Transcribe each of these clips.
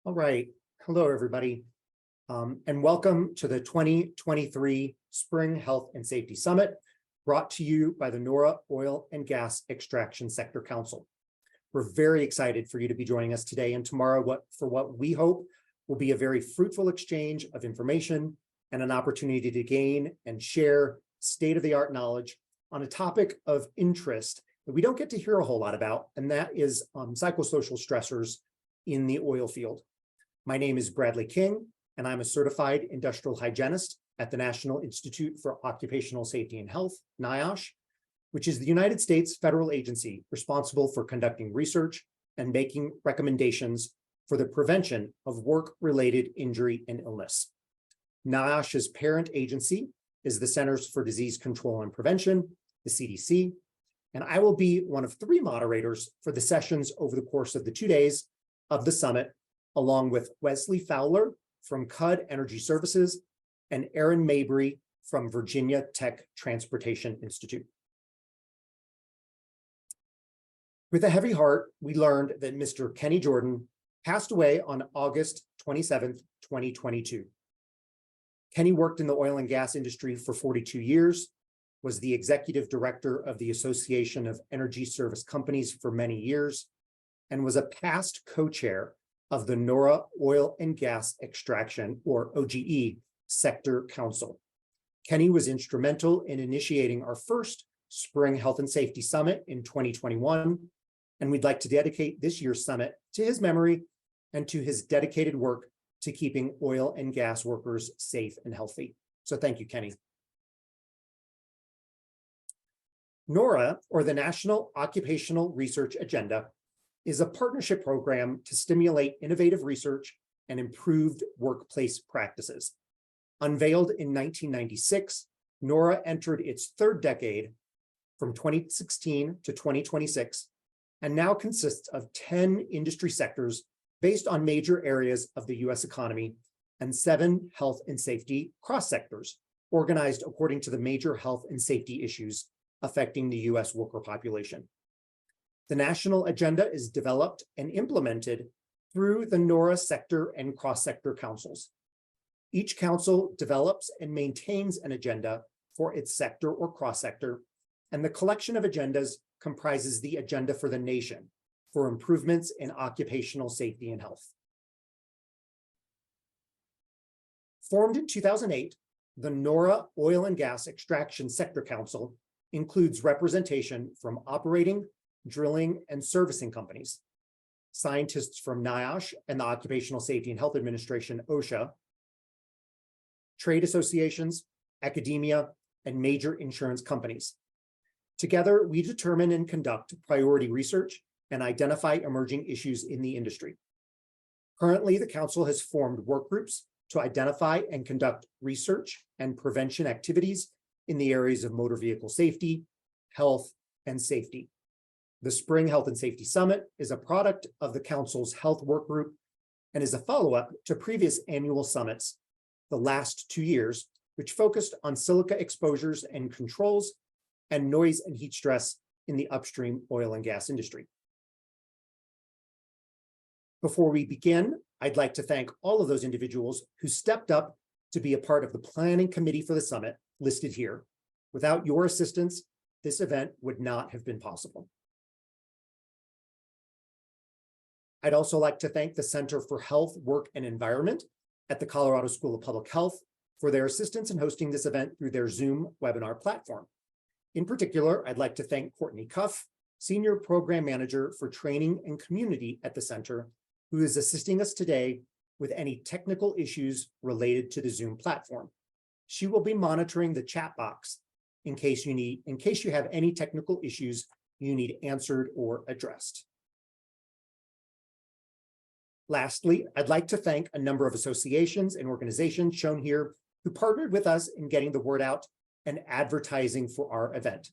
All right. Hello, everybody, and welcome to the 2023 Spring Health and Safety Summit, brought to you by the NORA Oil and Gas Extraction Sector Council. We're very excited for you to be joining us today and tomorrow for what we hope will be a very fruitful exchange of information and an opportunity to gain and share state-of-the-art knowledge on a topic of interest that we don't get to hear a whole lot about, and that is psychosocial stressors in the oil field. My name is Bradley King, and I'm a certified industrial hygienist at the National Institute for Occupational Safety and Health, NIOSH, which is the United States federal agency responsible for conducting research and making recommendations for the prevention of work-related injury and illness. NIOSH's parent agency is the Centers for Disease Control and Prevention, the CDC, and I will be one of 3 moderators for the sessions over the course of the 2 days of the summit, along with Wesley Fowler from CUD Energy Services and Aaron Mabry from Virginia Tech Transportation Institute. With a heavy heart, we learned that Mr. Kenny Jordan passed away on August 27th, 2022. Kenny worked in the oil and gas industry for 42 years, was the executive director of the Association of Energy Service Companies for many years, and was a past co-chair of the NORA Oil and Gas Extraction, or OGE, Sector Council. Kenny was instrumental in initiating our first Spring Health and Safety Summit in 2021, and we'd like to dedicate this year's summit to his memory and to his dedicated work to keeping oil and gas workers safe and healthy. So thank you, Kenny. NORA, or the National Occupational Research Agenda, is a partnership program to stimulate innovative research and improved workplace practices. Unveiled in 1996, NORA entered its 3rd decade from 2016 to 2026, and now consists of 10 industry sectors based on major areas of the US economy and 7 health and safety cross-sectors, organized according to the major health and safety issues affecting the US worker population. The national agenda is developed and implemented through the NORA sector and cross-sector councils. Each council develops and maintains an agenda for its sector or cross-sector, and the collection of agendas comprises the agenda for the nation for improvements in occupational safety and health. Formed in 2008, the NORA Oil and Gas Extraction Sector Council includes representation from operating, drilling, and servicing companies, scientists from NIOSH and the Occupational Safety and Health Administration, OSHA, trade associations, academia, and major insurance companies. Together, we determine and conduct priority research and identify emerging issues in the industry. Currently, the Council has formed work groups to identify and conduct research and prevention activities in the areas of motor vehicle safety, health, and safety. The Spring Health and Safety Summit is a product of the Council's Health Work Group and is a follow-up to previous annual summits, the last 2 years, which focused on silica exposures and controls and noise and heat stress in the upstream oil and gas industry. Before we begin, I'd like to thank all of those individuals who stepped up to be a part of the planning committee for the summit listed here. Without your assistance, this event would not have been possible. I'd also like to thank the Center for Health, Work, and Environment at the Colorado School of Public Health for their assistance in hosting this event through their Zoom webinar platform. In particular, I'd like to thank Courtney Cuff, Senior Program Manager for Training and Community at the Center, who is assisting us today with any technical issues related to the Zoom platform. She will be monitoring the chat box in case you have any technical issues you need answered or addressed. Lastly, I'd like to thank a number of associations and organizations shown here who partnered with us in getting the word out and advertising for our event.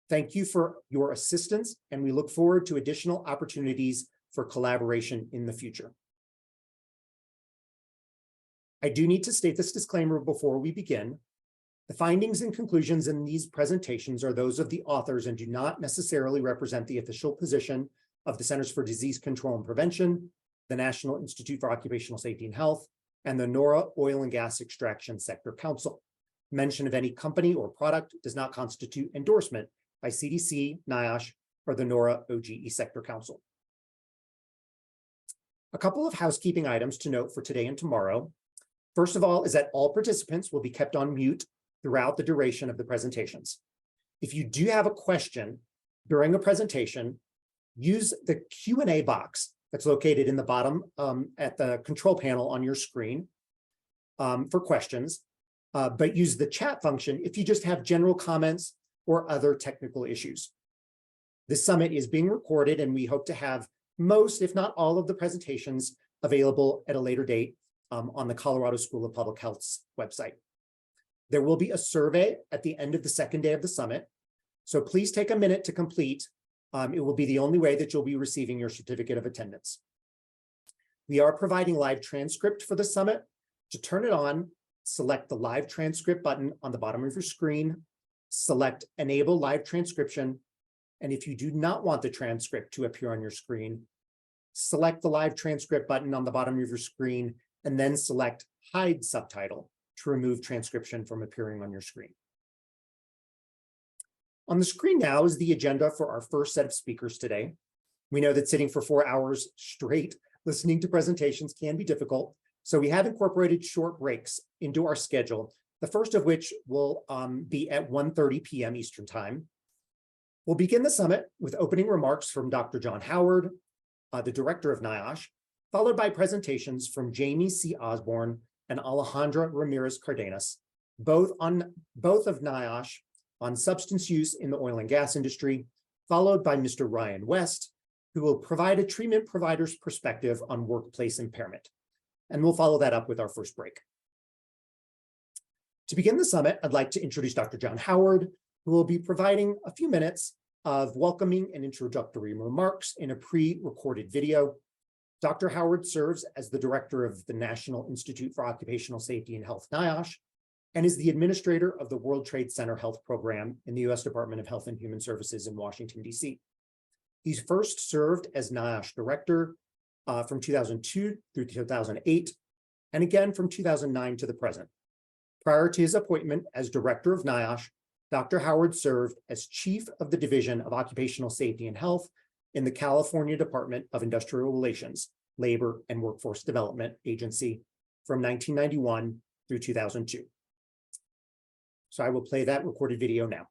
Thank you for your assistance, and we look forward to additional opportunities for collaboration in the future. I do need to state this disclaimer before we begin. The findings and conclusions in these presentations are those of the authors and do not necessarily represent the official position of the Centers for Disease Control and Prevention, the National Institute for Occupational Safety and Health, and the NORA Oil and Gas Extraction Sector Council. Mention of any company or product does not constitute endorsement by CDC, NIOSH, or the NORA OGE Sector Council. A couple of housekeeping items to note for today and tomorrow. First of all is that all participants will be kept on mute throughout the duration of the presentations. If you do have a question during a presentation, use the Q&A box that's located in the bottom at the control panel on your screen for questions, but use the chat function if you just have general comments or other technical issues. This summit is being recorded, and we hope to have most, if not all, of the presentations available at a later date on the Colorado School of Public Health's website. There will be a survey at the end of the second day of the summit, so please take a minute to complete. It will be the only way that you'll be receiving your certificate of attendance. We are providing live transcript for the summit. To turn it on, select the live transcript button on the bottom of your screen, select Enable Live Transcription, and if you do not want the transcript to appear on your screen, select the live transcript button on the bottom of your screen and then select Hide Subtitle to remove transcription from appearing on your screen. On the screen now is the agenda for our first set of speakers today. We know that sitting for 4 hours straight listening to presentations can be difficult, so we have incorporated short breaks into our schedule, the first of which will be at 1:30 p.m. Eastern Time. We'll begin the summit with opening remarks from Dr. John Howard, the director of NIOSH, followed by presentations from Jamie C. Osborne and Alejandra Ramirez Cardenas, both of NIOSH on substance use in the oil and gas industry, followed by Mr. Ryan West, who will provide a treatment provider's perspective on workplace impairment. And we'll follow that up with our first break. To begin the summit, I'd like to introduce Dr. John Howard, who will be providing a few minutes of welcoming and introductory remarks in a pre-recorded video. Dr. Howard serves as the director of the National Institute for Occupational Safety and Health, NIOSH, and is the administrator of the World Trade Center Health Program in the U.S. Department of Health and Human Services in Washington, D.C. He's first served as NIOSH director from 2002 through 2008, and again from 2009 to the present. Prior to his appointment as director of NIOSH, Dr. Howard served as chief of the Division of Occupational Safety and Health in the California Department of Industrial Relations, Labor and Workforce Development Agency from 1991 through 2002. So I will play that recorded video now.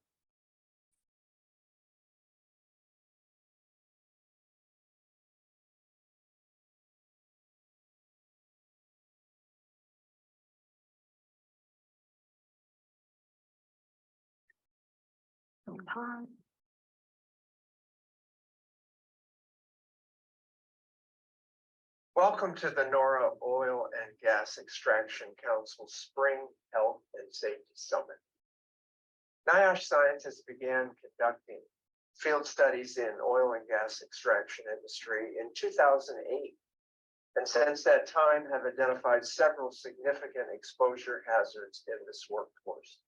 Welcome to the NORA Oil and Gas Extraction Council Spring Health and Safety Summit. NIOSH scientists began conducting field studies in oil and gas extraction industry in 2008, and since that time have identified several significant exposure hazards in this workforce.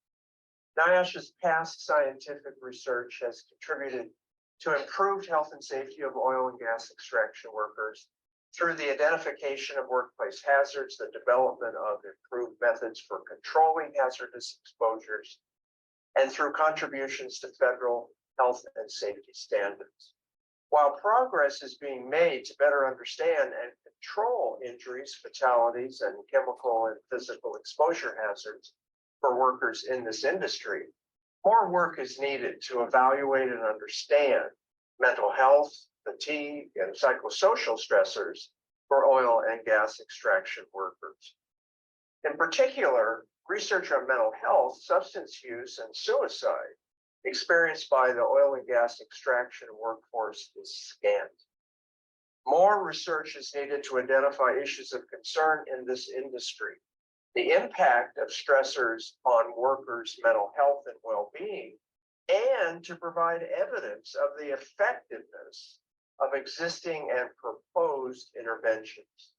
NIOSH's past scientific research has contributed to improved health and safety of oil and gas extraction workers through the identification of workplace hazards, the development of improved methods for controlling hazardous exposures, and through contributions to federal health and safety standards. While progress is being made to better understand and control injuries, fatalities, and chemical and physical exposure hazards for workers in this industry, more work is needed to evaluate and understand mental health, fatigue, and psychosocial stressors for oil and gas extraction workers. In particular, research on mental health, substance use, and suicide experienced by the oil and gas extraction workforce is scant. More research is needed to identify issues of concern in this industry, the impact of stressors on workers' mental health and well-being, and to provide evidence of the effectiveness of existing and proposed interventions.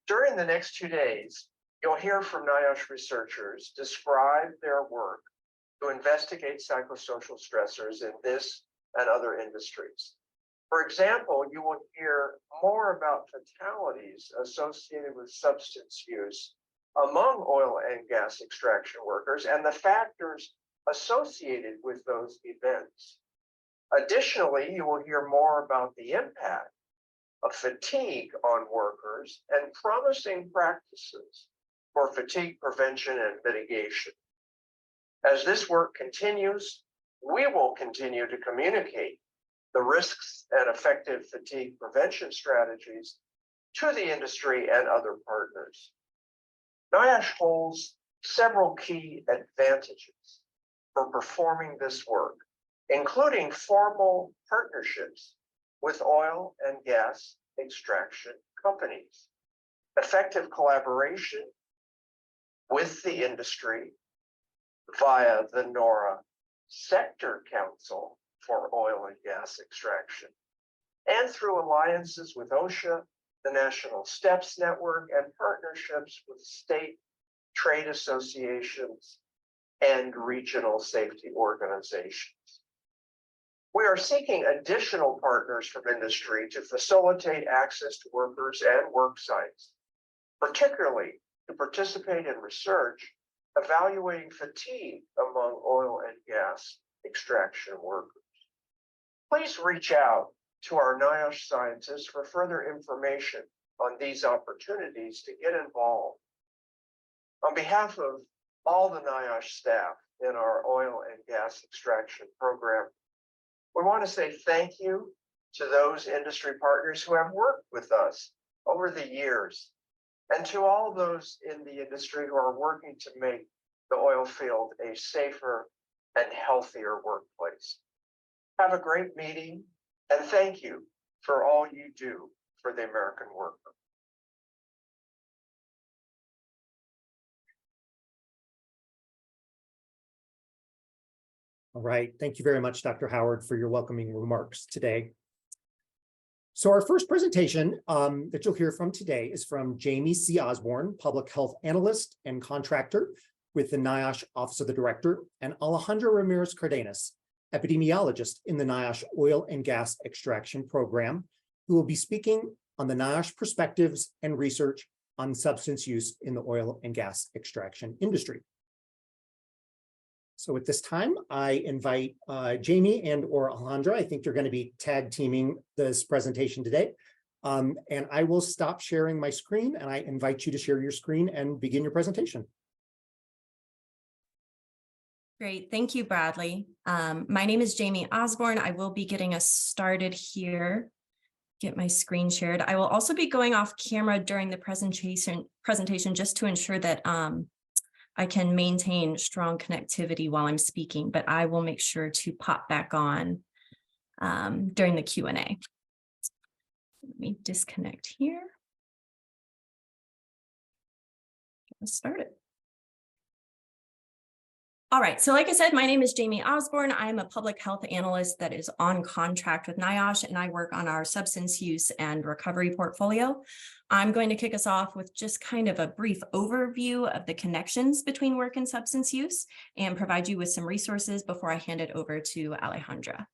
During the next 2 days, you'll hear from NIOSH researchers describe their work to investigate psychosocial stressors in this and other industries. For example, you will hear more about fatalities associated with substance use among oil and gas extraction workers and the factors associated with those events. Additionally, you will hear more about the impact of fatigue on workers and promising practices for fatigue prevention and mitigation. As this work continues, we will continue to communicate the risks and effective fatigue prevention strategies to the industry and other partners. NIOSH holds several key advantages for performing this work, including formal partnerships with oil and gas extraction companies, effective collaboration with the industry via the NORA Sector Council for Oil and Gas Extraction, and through alliances with OSHA, the National STEPS Network, and partnerships with state trade associations and regional safety organizations. We are seeking additional partners from industry to facilitate access to workers and work sites, particularly to participate in research evaluating fatigue among oil and gas extraction workers. Please reach out to our NIOSH scientists for further information on these opportunities to get involved. On behalf of all the NIOSH staff in our oil and gas extraction program, we want to say thank you to those industry partners who have worked with us over the years, and to all those in the industry who are working to make the oil field a safer and healthier workplace. Have a great meeting, and thank you for all you do for the American worker. All right. Thank you very much, Dr. Howard, for your welcoming remarks today. So our first presentation that you'll hear from today is from Jamie C. Osborne, Public Health Analyst and Contractor with the NIOSH Office of the Director, and Alejandra Ramirez Cardenas, Epidemiologist in the NIOSH Oil and Gas Extraction Program, who will be speaking on the NIOSH perspectives and research on substance use in the oil and gas extraction industry. So at this time, I invite Jamie and or Alejandra. I think you're going to be tag teaming this presentation today. And I will stop sharing my screen, and I invite you to share your screen and begin your presentation. Great. Thank you, Bradley. My name is Jamie Osborne. I will be getting us started here. Get my screen shared. I will also be going off camera during the presentation just to ensure that I can maintain strong connectivity while I'm speaking, but I will make sure to pop back on during the Q&A. Let me disconnect here. Get us started. All right, so like I said, my name is Jamie Osborne. I'm a public health analyst that is on contract with NIOSH, and I work on our substance use and recovery portfolio. I'm going to kick us off with just kind of a brief overview of the connections between work and substance use and provide you with some resources before I hand it over to Alejandra.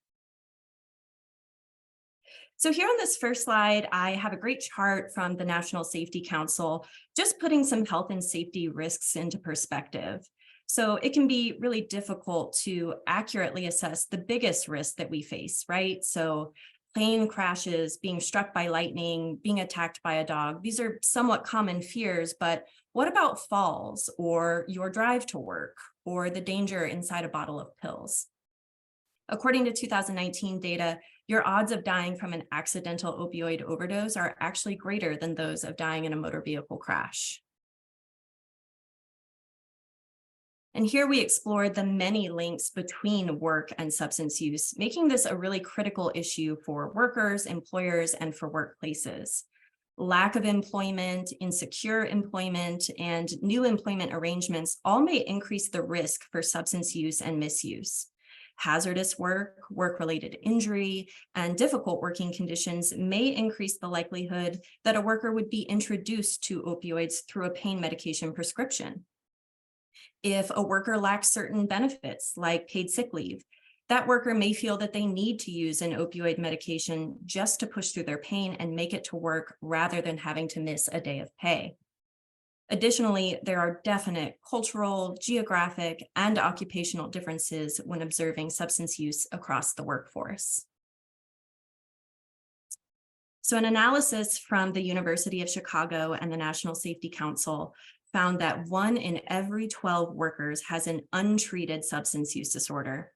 So here on this first slide, I have a great chart from the National Safety Council, just putting some health and safety risks into perspective. So it can be really difficult to accurately assess the biggest risk that we face, right? So plane crashes, being struck by lightning, being attacked by a dog. These are somewhat common fears, but what about falls or your drive to work or the danger inside a bottle of pills? According to 2019 data, your odds of dying from an accidental opioid overdose are actually greater than those of dying in a motor vehicle crash. And here we explored the many links between work and substance use, making this a really critical issue for workers, employers, and for workplaces. Lack of employment, insecure employment, and new employment arrangements all may increase the risk for substance use and misuse. Hazardous work, work-related injury, and difficult working conditions may increase the likelihood that a worker would be introduced to opioids through a pain medication prescription. If a worker lacks certain benefits like paid sick leave, That worker may feel that they need to use an opioid medication just to push through their pain and make it to work rather than having to miss a day of pay. Additionally, there are definite cultural, geographic, and occupational differences when observing substance use across the workforce. So an analysis from the University of Chicago and the National Safety Council found that 1 in every 12 workers has an untreated substance use disorder.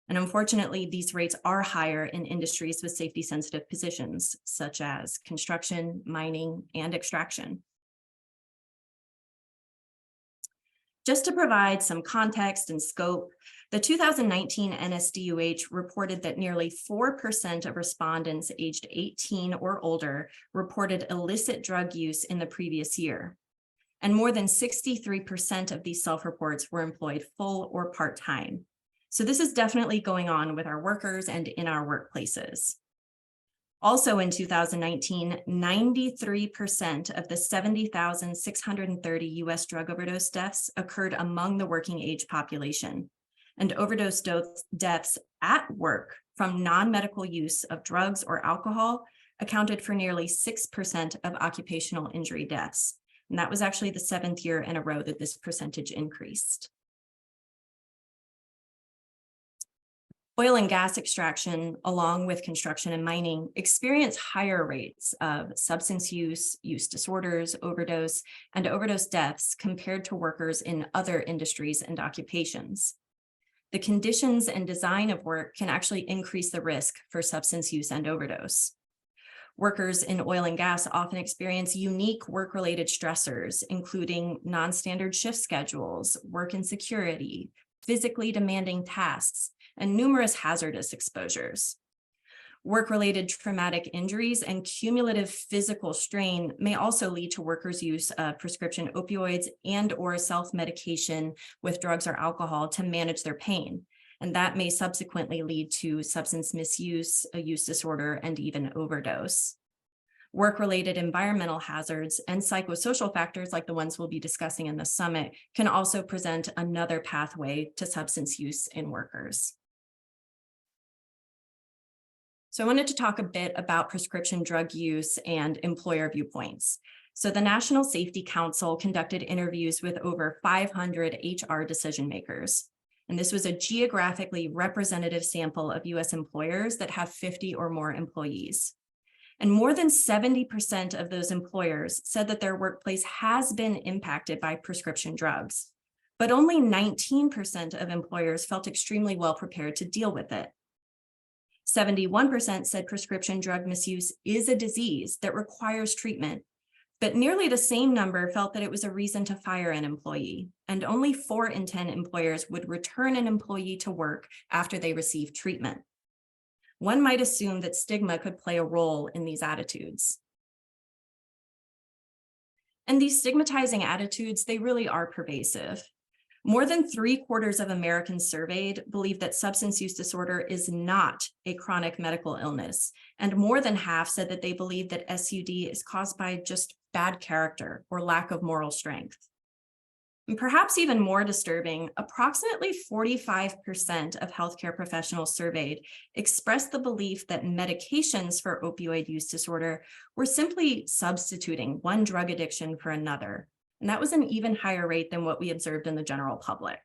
And unfortunately, these rates are higher in industries with safety-sensitive positions, such as construction, mining, and extraction. Just to provide some context and scope, the 2019 NSDUH reported that nearly 4% of respondents aged 18 or older reported illicit drug use in the previous year. And more than 63% of these self-reports were employed full or part-time. So this is definitely going on with our workers and in our workplaces. Also in 2019, 93% of the 70,630 US drug overdose deaths occurred among the working age population, and overdose deaths at work from non-medical use of drugs or alcohol accounted for nearly 6% of occupational injury deaths. And that was actually the 7th year in a row that this percentage increased. Oil and gas extraction, along with construction and mining, experience higher rates of substance use, use disorders, overdose, and overdose deaths compared to workers in other industries and occupations. The conditions and design of work can actually increase the risk for substance use and overdose. Workers in oil and gas often experience unique work-related stressors, including non-standard shift schedules, work insecurity, physically demanding tasks, and numerous hazardous exposures. Work-related traumatic injuries and cumulative physical strain may also lead to workers' use of prescription opioids and/or self-medication with drugs or alcohol to manage their pain. And that may subsequently lead to substance misuse, a use disorder, and even overdose. Work-related environmental hazards and psychosocial factors like the ones we'll be discussing in the summit can also present another pathway to substance use in workers. So I wanted to talk a bit about prescription drug use and employer viewpoints. So the National Safety Council conducted interviews with over 500 HR decision makers. And this was a geographically representative sample of US employers that have 50 or more employees. And more than 70% of those employers said that their workplace has been impacted by prescription drugs, but only 19% of employers felt extremely well prepared to deal with it. 71% said prescription drug misuse is a disease that requires treatment, but nearly the same number felt that it was a reason to fire an employee, and only 4 in 10 employers would return an employee to work after they received treatment. One might assume that stigma could play a role in these attitudes. And these stigmatizing attitudes, they really are pervasive. More than 3/4 of Americans surveyed believe that substance use disorder is not a chronic medical illness, and more than half said that they believe that SUD is caused by just bad character or lack of moral strength. And perhaps even more disturbing, approximately 45% of healthcare professionals surveyed expressed the belief that medications for opioid use disorder were simply substituting one drug addiction for another. And that was an even higher rate than what we observed in the general public.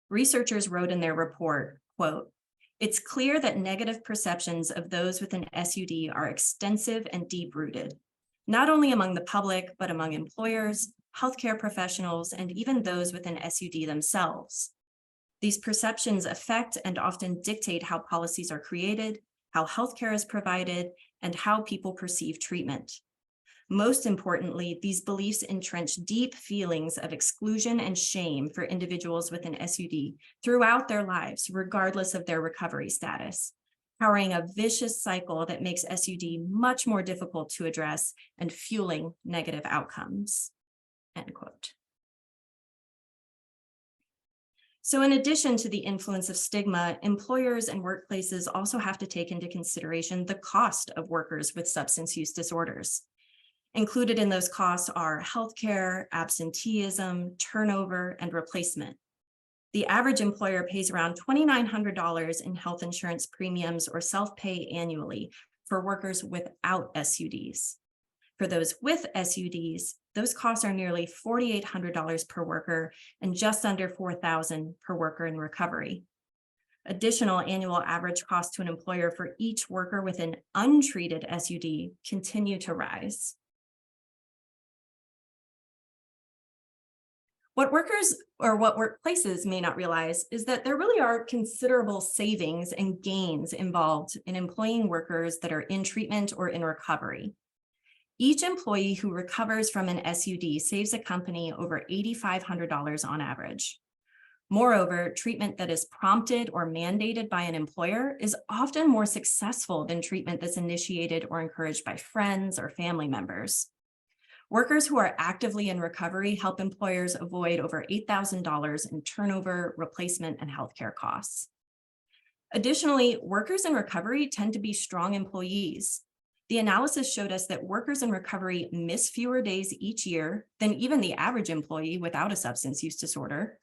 Researchers wrote in their report, quote, "It's clear that negative perceptions of those with an SUD are extensive and deep-rooted, not only among the public, but among employers, healthcare professionals, and even those with an SUD themselves. These perceptions affect and often dictate how policies are created, how healthcare is provided, and how people perceive treatment. Most importantly, these beliefs entrench deep feelings of exclusion and shame for individuals with an SUD throughout their lives, regardless of their recovery status, powering a vicious cycle that makes SUD much more difficult to address and fueling negative outcomes." End quote. So in addition to the influence of stigma, employers and workplaces also have to take into consideration the cost of workers with substance use disorders. Included in those costs are healthcare, absenteeism, turnover, and replacement. The average employer pays around $2,900 in health insurance premiums or self-pay annually for workers without SUDs. For those with SUDs, those costs are nearly $4,800 per worker and just under $4,000 per worker in recovery. Additional annual average costs to an employer for each worker with an untreated SUD continue to rise. What workers or what workplaces may not realize is that there really are considerable savings and gains involved in employing workers that are in treatment or in recovery. Each employee who recovers from an SUD saves a company over $8,500 on average. Moreover, treatment that is prompted or mandated by an employer is often more successful than treatment that's initiated or encouraged by friends or family members. Workers who are actively in recovery help employers avoid over $8,000 in turnover, replacement, and healthcare costs. Additionally, workers in recovery tend to be strong employees. The analysis showed us that workers in recovery miss fewer days each year than even the average employee without a substance use disorder.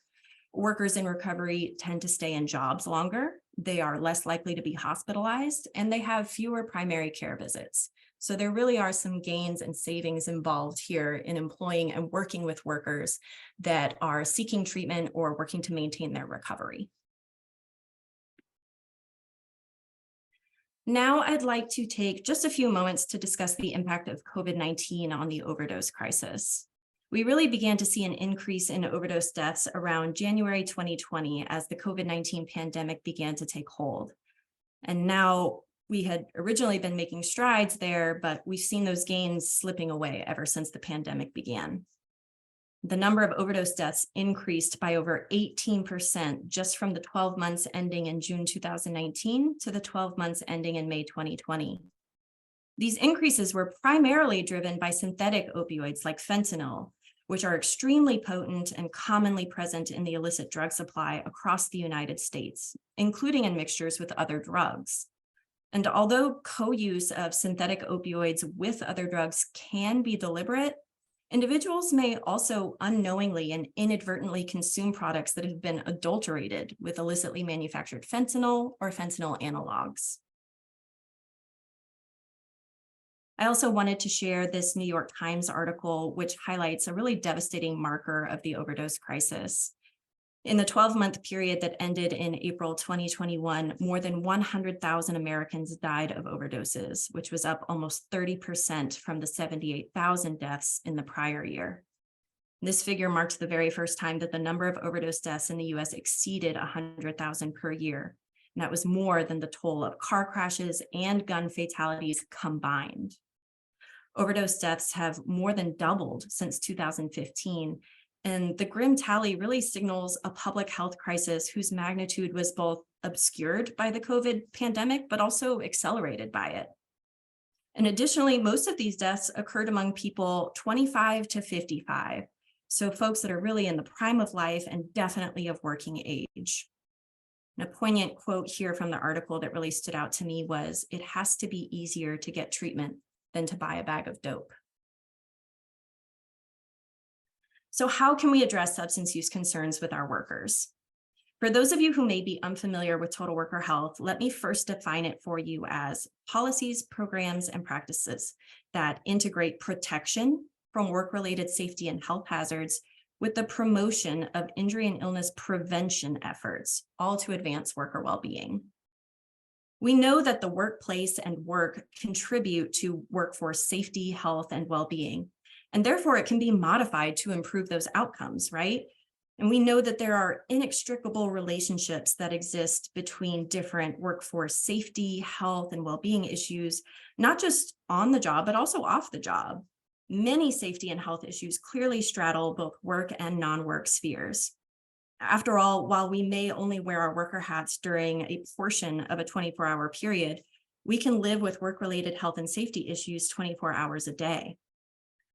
Workers in recovery tend to stay in jobs longer, they are less likely to be hospitalized, and they have fewer primary care visits. So there really are some gains and savings involved here in employing and working with workers that are seeking treatment or working to maintain their recovery. Now I'd like to take just a few moments to discuss the impact of COVID-19 on the overdose crisis. We really began to see an increase in overdose deaths around January 2020 as the COVID-19 pandemic began to take hold. And now we had originally been making strides there, but we've seen those gains slipping away ever since the pandemic began. The number of overdose deaths increased by over 18% just from the 12 months ending in June 2019 to the 12 months ending in May 2020. These increases were primarily driven by synthetic opioids like fentanyl, which are extremely potent and commonly present in the illicit drug supply across the United States, including in mixtures with other drugs. And although co-use of synthetic opioids with other drugs can be deliberate, individuals may also unknowingly and inadvertently consume products that have been adulterated with illicitly manufactured fentanyl or fentanyl analogs. I also wanted to share this New York Times article, which highlights a really devastating marker of the overdose crisis. In the 12-month period that ended in April 2021, more than 100,000 Americans died of overdoses, which was up almost 30% from the 78,000 deaths in the prior year. This figure marked the very first time that the number of overdose deaths in the US exceeded 100,000 per year. And that was more than the toll of car crashes and gun fatalities combined. Overdose deaths have more than doubled since 2015. And the grim tally really signals a public health crisis whose magnitude was both obscured by the COVID pandemic, but also accelerated by it. And additionally, most of these deaths occurred among people 25 to 55. So folks that are really in the prime of life and definitely of working age. And a poignant quote here from the article that really stood out to me was, "It has to be easier to get treatment than to buy a bag of dope." So how can we address substance use concerns with our workers? For those of you who may be unfamiliar with total worker health, let me first define it for you as policies, programs, and practices that integrate protection from work-related safety and health hazards with the promotion of injury and illness prevention efforts, all to advance worker well-being. We know that the workplace and work contribute to workforce safety, health, and well-being. And therefore, it can be modified to improve those outcomes, right? And we know that there are inextricable relationships that exist between different workforce safety, health, and well-being issues, not just on the job, but also off the job. Many safety and health issues clearly straddle both work and non-work spheres. After all, while we may only wear our worker hats during a portion of a 24-hour period, we can live with work-related health and safety issues 24 hours a day.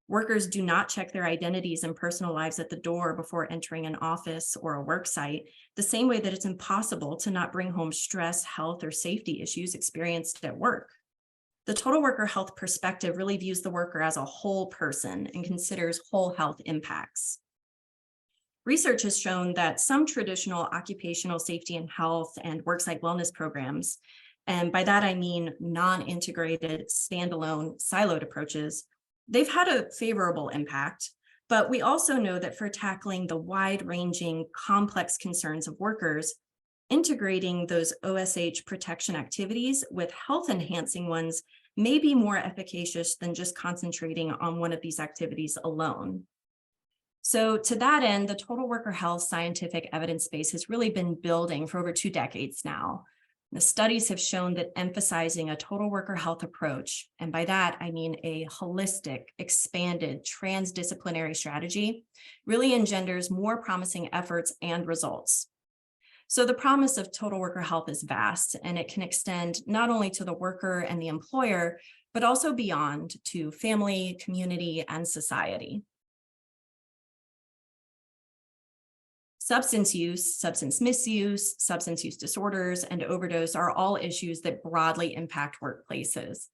Workers do not check their identities and personal lives at the door before entering an office or a work site, the same way that it's impossible to not bring home stress, health, or safety issues experienced at work. The total worker health perspective really views the worker as a whole person and considers whole health impacts. research has shown that some traditional occupational safety and health and worksite wellness programs, and by that I mean non-integrated, standalone, siloed approaches, they've had a favorable impact. But we also know that for tackling the wide-ranging, complex concerns of workers, integrating those OSH protection activities with health-enhancing ones may be more efficacious than just concentrating on one of these activities alone. So to that end, the total worker health scientific evidence base has really been building for over 2 decades now. The studies have shown that emphasizing a total worker health approach, and by that I mean a holistic, expanded, transdisciplinary strategy, really engenders more promising efforts and results. So the promise of total worker health is vast, and it can extend not only to the worker and the employer, but also beyond to family, community, and society. Substance use, substance misuse, substance use disorders, and overdose are all issues that broadly impact workplaces,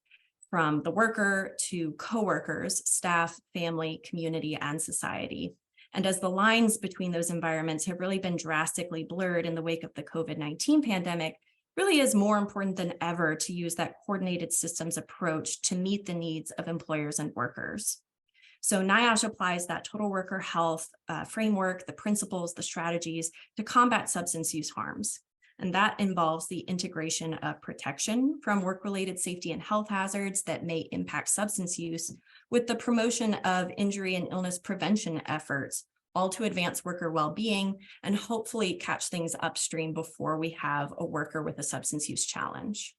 from the worker to coworkers, staff, family, community, and society. And as the lines between those environments have really been drastically blurred in the wake of the COVID-19 pandemic, really is more important than ever to use that coordinated systems approach to meet the needs of employers and workers. So NIOSH applies that total worker health framework, the principles, the strategies to combat substance use harms. And that involves the integration of protection from work-related safety and health hazards that may impact substance use with the promotion of injury and illness prevention efforts, all to advance worker well-being and hopefully catch things upstream before we have a worker with a substance use challenge.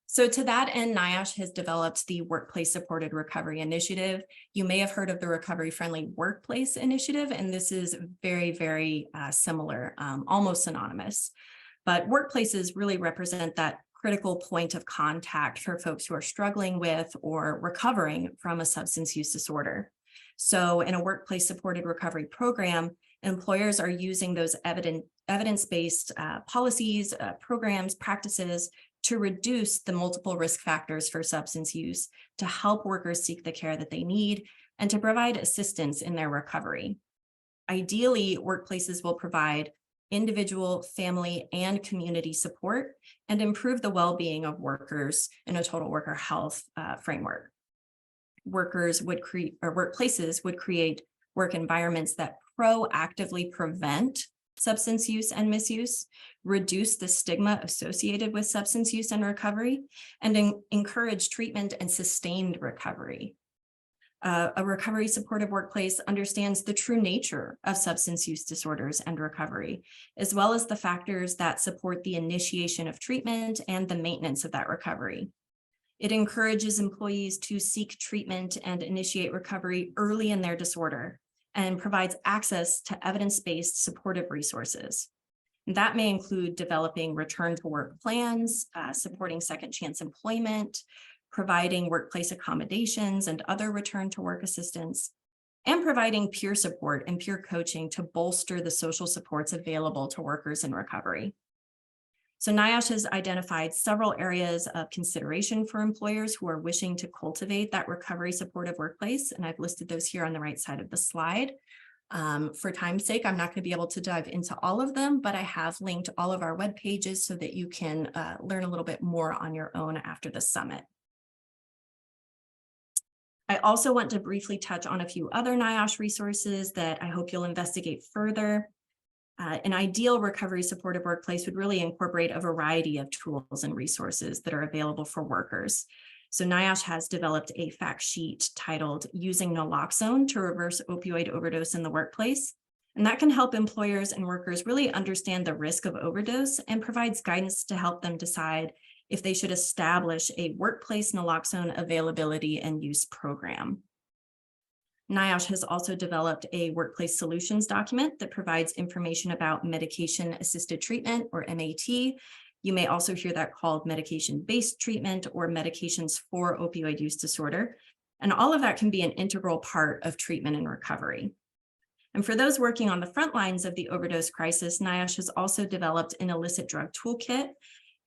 So to that end, NIOSH has developed the Workplace Supported Recovery Initiative. You may have heard of the Recovery Friendly Workplace Initiative, and this is very, very similar, almost synonymous. But workplaces really represent that critical point of contact for folks who are struggling with or recovering from a substance use disorder. So in a workplace supported recovery program, employers are using those evidence-based policies, programs, practices to reduce the multiple risk factors for substance use, to help workers seek the care that they need, and to provide assistance in their recovery. Ideally, workplaces will provide individual, family, and community support and improve the well-being of workers in a total worker health framework. Workers would create, or workplaces would create work environments that proactively prevent substance use and misuse, reduce the stigma associated with substance use and recovery, and encourage treatment and sustained recovery. A recovery supportive workplace understands the true nature of substance use disorders and recovery, as well as the factors that support the initiation of treatment and the maintenance of that recovery. It encourages employees to seek treatment and initiate recovery early in their disorder, and provides access to evidence-based supportive resources. And that may include developing return to work plans, supporting second chance employment, providing workplace accommodations and other return to work assistance, and providing peer support and peer coaching to bolster the social supports available to workers in recovery. So NIOSH has identified several areas of consideration for employers who are wishing to cultivate that recovery supportive workplace, and I've listed those here on the right side of the slide. For time's sake, I'm not going to be able to dive into all of them, but I have linked all of our web pages so that you can learn a little bit more on your own after the summit. I also want to briefly touch on a few other NIOSH resources that I hope you'll investigate further. An ideal recovery supportive workplace would really incorporate a variety of tools and resources that are available for workers. So NIOSH has developed a fact sheet titled Using Naloxone to Reverse Opioid Overdose in the Workplace. And that can help employers and workers really understand the risk of overdose and provides guidance to help them decide if they should establish a workplace naloxone availability and use program. NIOSH has also developed a workplace solutions document that provides information about medication-assisted treatment, or MAT. You may also hear that called medication-based treatment or medications for opioid use disorder. And all of that can be an integral part of treatment and recovery. And for those working on the front lines of the overdose crisis, NIOSH has also developed an illicit drug toolkit.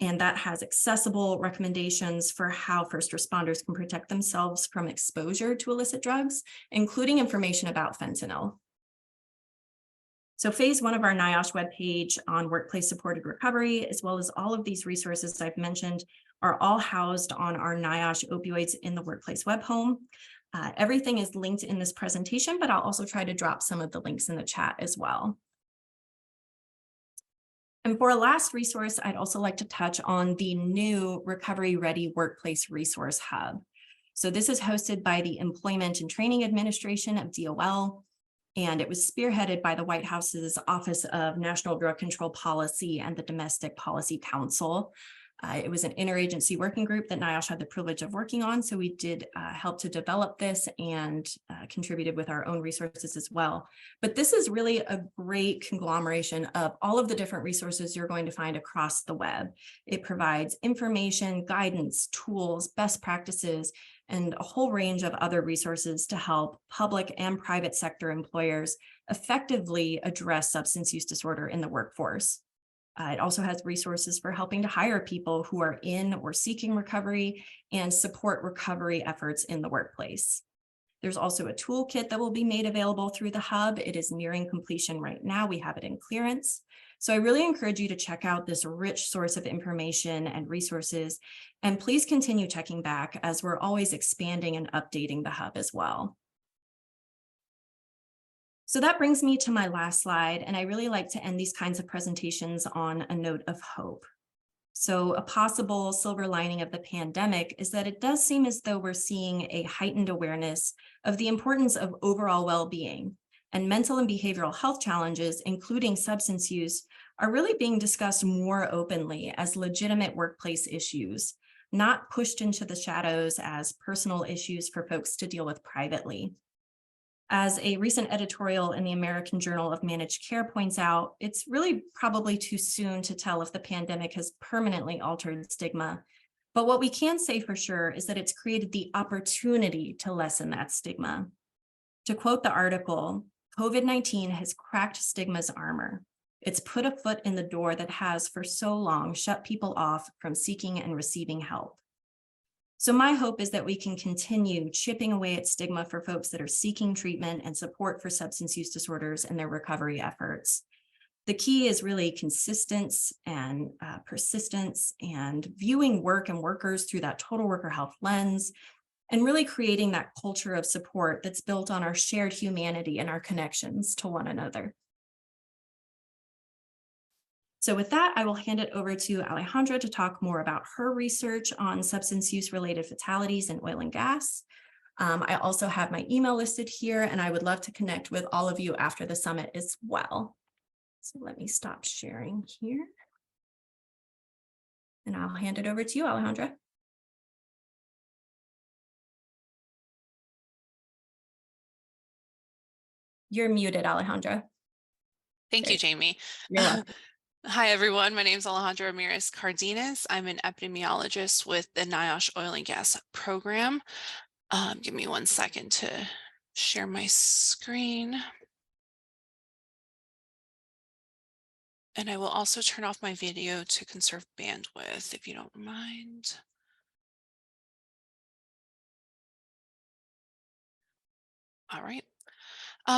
And that has accessible recommendations for how first responders can protect themselves from exposure to illicit drugs, including information about fentanyl. So phase 1 of our NIOSH webpage on workplace supported recovery, as well as all of these resources I've mentioned, are all housed on our NIOSH Opioids in the Workplace web home. Everything is linked in this presentation, but I'll also try to drop some of the links in the chat as well. And for a last resource, I'd also like to touch on the new Recovery Ready Workplace Resource Hub. So this is hosted by the Employment and Training Administration of DOL, and it was spearheaded by the White House's Office of National Drug Control Policy and the Domestic Policy Council. It was an interagency working group that NIOSH had the privilege of working on, so we did help to develop this and contributed with our own resources as well. But this is really a great conglomeration of all of the different resources you're going to find across the web. It provides information, guidance, tools, best practices, and a whole range of other resources to help public and private sector employers effectively address substance use disorder in the workforce. It also has resources for helping to hire people who are in or seeking recovery and support recovery efforts in the workplace. There's also a toolkit that will be made available through the hub. It is nearing completion right now. We have it in clearance. So I really encourage you to check out this rich source of information and resources, and please continue checking back as we're always expanding and updating the hub as well. So that brings me to my last slide, and I really like to end these kinds of presentations on a note of hope. So a possible silver lining of the pandemic is that it does seem as though we're seeing a heightened awareness of the importance of overall well-being, and mental and behavioral health challenges, including substance use, are really being discussed more openly as legitimate workplace issues, not pushed into the shadows as personal issues for folks to deal with privately. As a recent editorial in the American Journal of Managed Care points out, it's really probably too soon to tell if the pandemic has permanently altered stigma. But what we can say for sure is that it's created the opportunity to lessen that stigma. To quote the article, COVID-19 has cracked stigma's armor. It's put a foot in the door that has for so long shut people off from seeking and receiving help. So my hope is that we can continue chipping away at stigma for folks that are seeking treatment and support for substance use disorders and their recovery efforts. The key is really consistency and persistence and viewing work and workers through that total worker health lens, and really creating that culture of support that's built on our shared humanity and our connections to one another. So with that, I will hand it over to Alejandra to talk more about her research on substance use related fatalities in oil and gas. I also have my email listed here, and I would love to connect with all of you after the summit as well. So let me stop sharing here. And I'll hand it over to you, Alejandra. You're muted, Alejandra. Thank you, Jamie. You're welcome. Hi, everyone. My name is Alejandra Ramirez Cardenas. I'm an epidemiologist with the NIOSH Oil and Gas Program. Give me 1 second to share my screen. And I will also turn off my video to conserve bandwidth, if you don't mind. All right.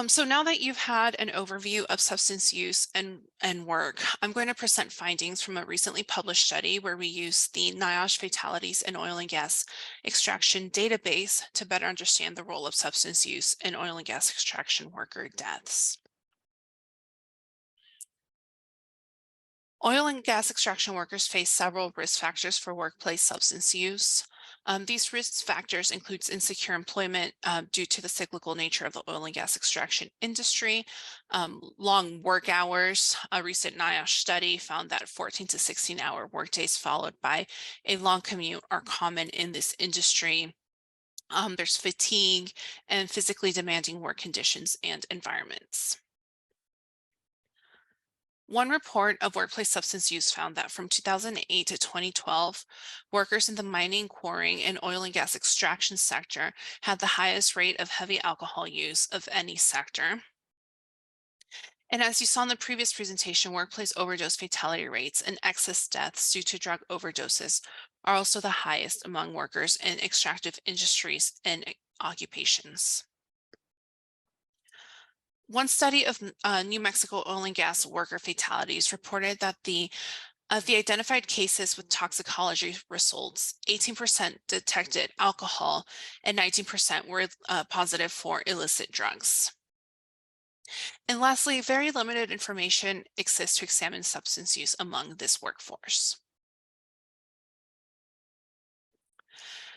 So now that you've had an overview of substance use and work, I'm going to present findings from a recently published study where we use the NIOSH Fatalities in Oil and Gas Extraction database to better understand the role of substance use in oil and gas extraction worker deaths. Oil and gas extraction workers face several risk factors for workplace substance use. These risk factors include insecure employment due to the cyclical nature of the oil and gas extraction industry, long work hours. A recent NIOSH study found that 14 to 16-hour workdays followed by a long commute are common in this industry. There's fatigue and physically demanding work conditions and environments. One report of workplace substance use found that from 2008 to 2012, workers in the mining, quarrying, and oil and gas extraction sector had the highest rate of heavy alcohol use of any sector. And as you saw in the previous presentation, workplace overdose fatality rates and excess deaths due to drug overdoses are also the highest among workers in extractive industries and occupations. One study of New Mexico oil and gas worker fatalities reported that of the identified cases with toxicology results, 18% detected alcohol and 19% were positive for illicit drugs. And lastly, very limited information exists to examine substance use among this workforce.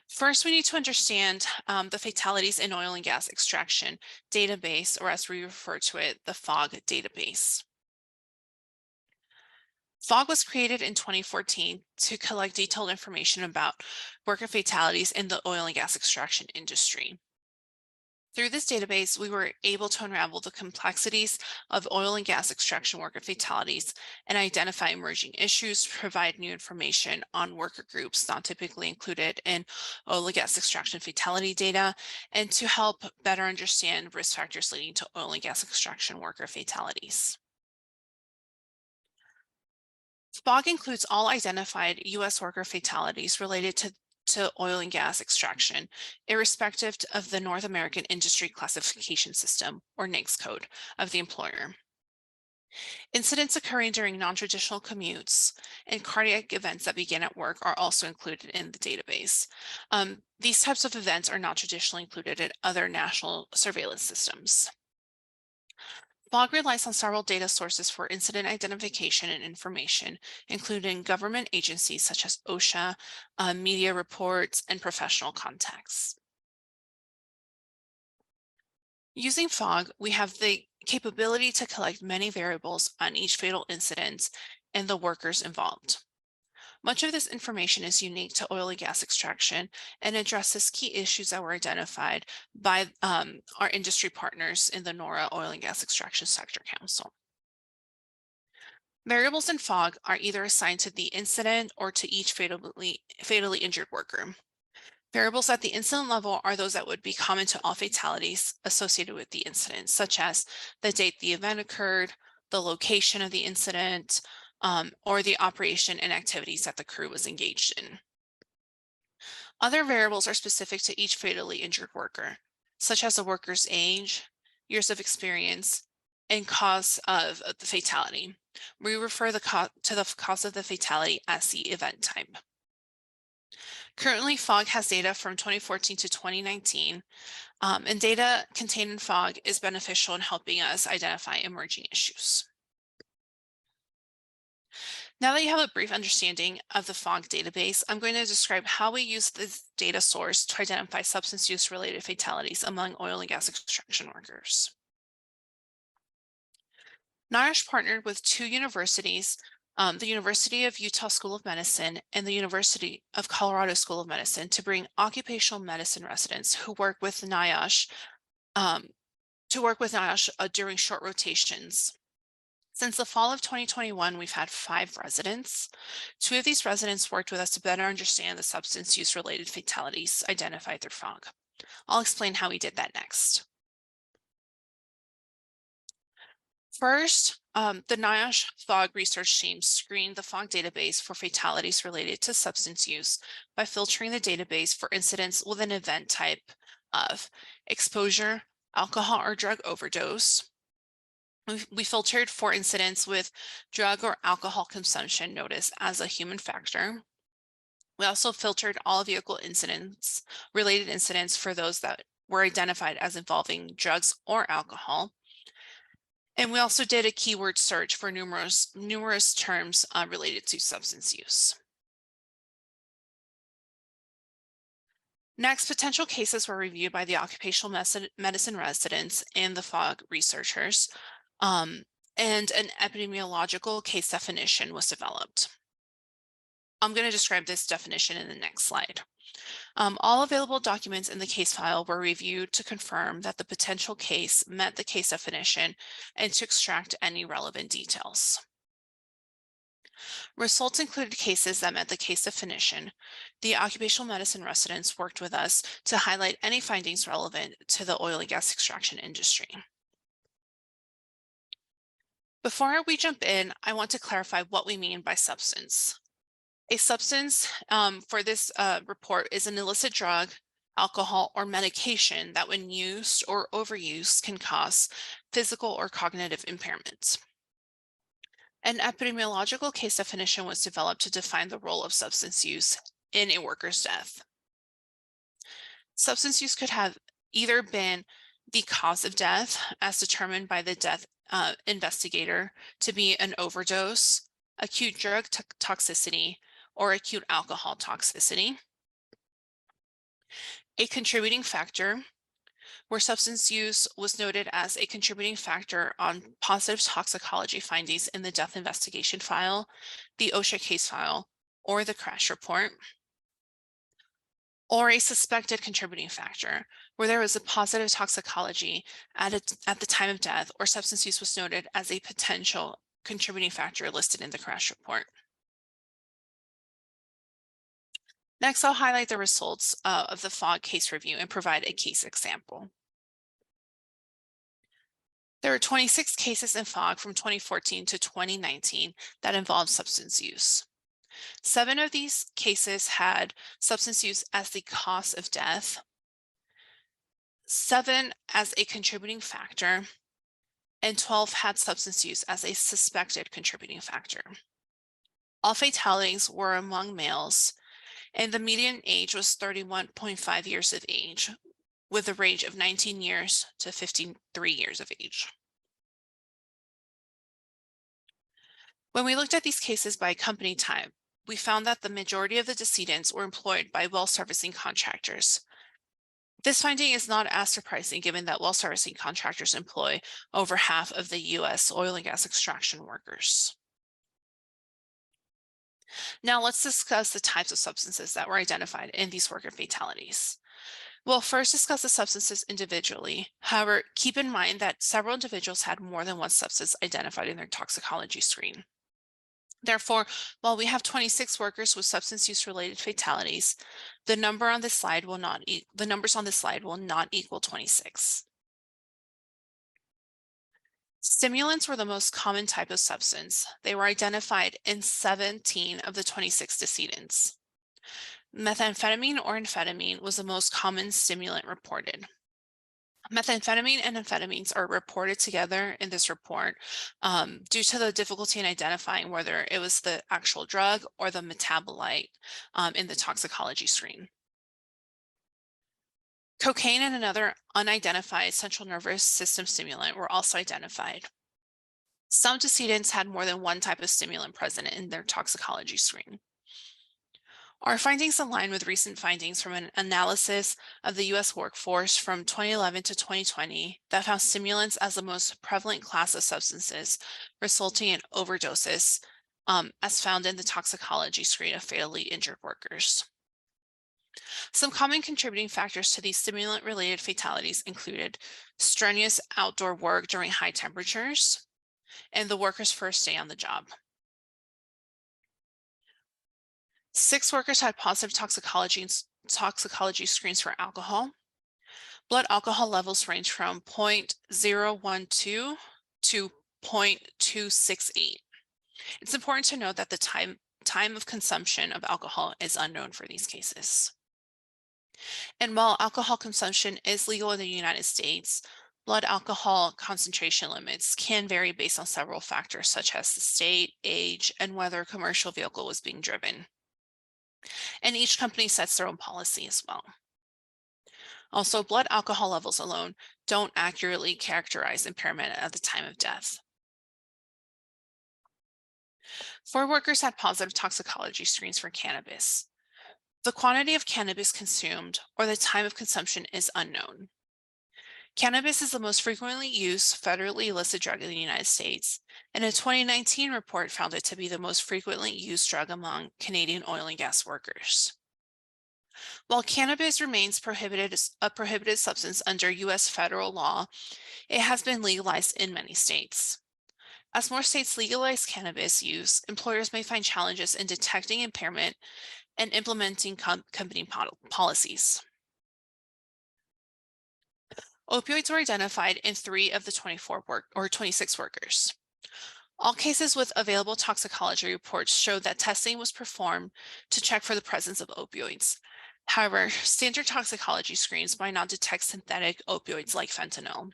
First, we need to understand the fatalities in oil and gas extraction database, or as we refer to it, the FOG database. FOG was created in 2014 to collect detailed information about worker fatalities in the oil and gas extraction industry. Through this database, we were able to unravel the complexities of oil and gas extraction worker fatalities and identify emerging issues, provide new information on worker groups not typically included in oil and gas extraction fatality data, and to help better understand risk factors leading to oil and gas extraction worker fatalities. FOG includes all identified U.S. worker fatalities related to oil and gas extraction, irrespective of the North American Industry Classification System, or NAICS code, of the employer. Incidents occurring during non-traditional commutes and cardiac events that begin at work are also included in the database. These types of events are not traditionally included in other national surveillance systems. FOG relies on several data sources for incident identification and information, including government agencies such as OSHA, media reports, and professional contacts. Using FOG, we have the capability to collect many variables on each fatal incident and the workers involved. Much of this information is unique to oil and gas extraction and addresses key issues that were identified by our industry partners in the NORA Oil and Gas Extraction Sector Council. Variables in FOG are either assigned to the incident or to each fatally injured worker. Variables at the incident level are those that would be common to all fatalities associated with the incident, such as the date the event occurred, the location of the incident, or the operation and activities that the crew was engaged in. Other variables are specific to each fatally injured worker, such as the worker's age, years of experience, and cause of the fatality. We refer to the cause of the fatality as the event type. Currently, FOG has data from 2014 to 2019, and data contained in FOG is beneficial in helping us identify emerging issues. Now that you have a brief understanding of the FOG database, I'm going to describe how we use this data source to identify substance use related fatalities among oil and gas extraction workers. NIOSH partnered with two universities, the University of Utah School of Medicine and the University of Colorado School of Medicine, to bring occupational medicine residents who work with NIOSH during short rotations. Since the fall of 2021, we've had 5 residents. 2 of these residents worked with us to better understand the substance use related fatalities identified through FOG. I'll explain how we did that next. First, the NIOSH FOG research team screened the FOG database for fatalities related to substance use by filtering the database for incidents with an event type of exposure, alcohol or drug overdose. We filtered for incidents with drug or alcohol consumption noticed as a human factor. We also filtered all vehicle incidents, related incidents, for those that were identified as involving drugs or alcohol. And we also did a keyword search for numerous terms related to substance use. Next, potential cases were reviewed by the occupational medicine residents and the FOG researchers, and an epidemiological case definition was developed. I'm going to describe this definition in the next slide. All available documents in the case file were reviewed to confirm that the potential case met the case definition and to extract any relevant details. Results included cases that met the case definition. The occupational medicine residents worked with us to highlight any findings relevant to the oil and gas extraction industry. Before we jump in, I want to clarify what we mean by substance. A substance for this report is an illicit drug, alcohol, or medication that when used or overused can cause physical or cognitive impairments. An epidemiological case definition was developed to define the role of substance use in a worker's death. Substance use could have either been the cause of death, as determined by the death investigator, to be an overdose, acute drug toxicity, or acute alcohol toxicity. A contributing factor, where substance use was noted as a contributing factor on positive toxicology findings in the death investigation file, the OSHA case file, or the crash report. Or a suspected contributing factor, where there was a positive toxicology at the time of death, or substance use was noted as a potential contributing factor listed in the crash report. Next, I'll highlight the results of the FOG case review and provide a case example. There are 26 cases in FOG from 2014 to 2019 that involved substance use. 7 of these cases had substance use as the cause of death, 7 as a contributing factor, and 12 had substance use as a suspected contributing factor. All fatalities were among males, and the median age was 31.5 years of age, with a range of 19 years to 53 years of age. When we looked at these cases by company type, we found that the majority of the decedents were employed by well servicing contractors. This finding is not as surprising given that well servicing contractors employ over half of the U.S. oil and gas extraction workers. Now let's discuss the types of substances that were identified in these worker fatalities. We'll first discuss the substances individually. However, keep in mind that several individuals had more than one substance identified in their toxicology screen. Therefore, while we have 26 workers with substance use related fatalities, the numbers on this slide will not equal 26. Stimulants were the most common type of substance. They were identified in 17 of the 26 decedents. Methamphetamine or amphetamine was the most common stimulant reported. Methamphetamine and amphetamines are reported together in this report due to the difficulty in identifying whether it was the actual drug or the metabolite in the toxicology screen. Cocaine and another unidentified central nervous system stimulant were also identified. Some decedents had more than one type of stimulant present in their toxicology screen. Our findings align with recent findings from an analysis of the U.S. workforce from 2011 to 2020 that found stimulants as the most prevalent class of substances, resulting in overdoses, as found in the toxicology screen of fatally injured workers. Some common contributing factors to these stimulant-related fatalities included strenuous outdoor work during high temperatures and the worker's first day on the job. 6 workers had positive toxicology screens for alcohol. Blood alcohol levels range from 0.012 to 0.268. It's important to note that the time of consumption of alcohol is unknown for these cases. And while alcohol consumption is legal in the United States, blood alcohol concentration limits can vary based on several factors such as the state, age, and whether a commercial vehicle was being driven. And each company sets their own policy as well. Also, blood alcohol levels alone don't accurately characterize impairment at the time of death. 4 workers had positive toxicology screens for cannabis. The quantity of cannabis consumed or the time of consumption is unknown. Cannabis is the most frequently used federally illicit drug in the United States, and a 2019 report found it to be the most frequently used drug among Canadian oil and gas workers. While cannabis remains a prohibited substance under U.S. federal law, it has been legalized in many states. As more states legalize cannabis use, employers may find challenges in detecting impairment and implementing company policies. Opioids were identified in 3 of the 26 workers. All cases with available toxicology reports showed that testing was performed to check for the presence of opioids. However, standard toxicology screens might not detect synthetic opioids like fentanyl.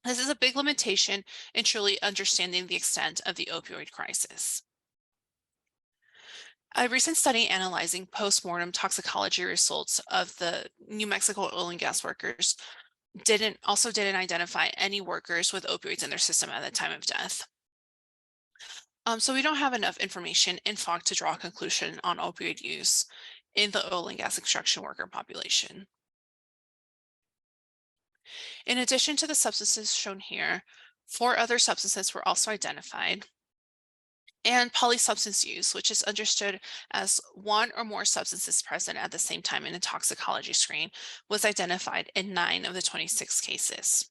This is a big limitation in truly understanding the extent of the opioid crisis. A recent study analyzing post-mortem toxicology results of the New Mexico oil and gas workers didn't identify any workers with opioids in their system at the time of death. So we don't have enough information in FOG to draw a conclusion on opioid use in the oil and gas extraction worker population. In addition to the substances shown here, 4 other substances were also identified. And polysubstance use, which is understood as one or more substances present at the same time in a toxicology screen, was identified in 9 of the 26 cases.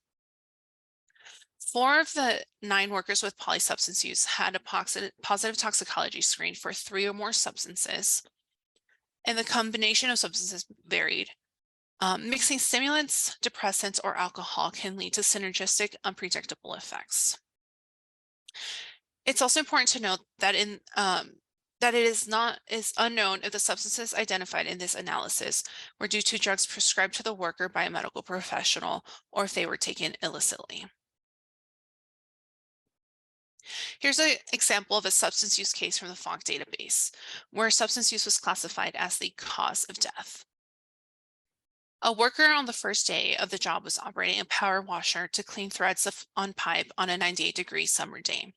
4 of the 9 workers with polysubstance use had a positive toxicology screen for 3 or more substances, and the combination of substances varied. Mixing stimulants, depressants, or alcohol can lead to synergistic, unpredictable effects. It's also important to note that that it is unknown if the substances identified in this analysis were due to drugs prescribed to the worker by a medical professional or if they were taken illicitly. Here's an example of a substance use case from the FOG database, where substance use was classified as the cause of death. A worker on the first day of the job was operating a power washer to clean threads on pipe on a 98-degree summer day.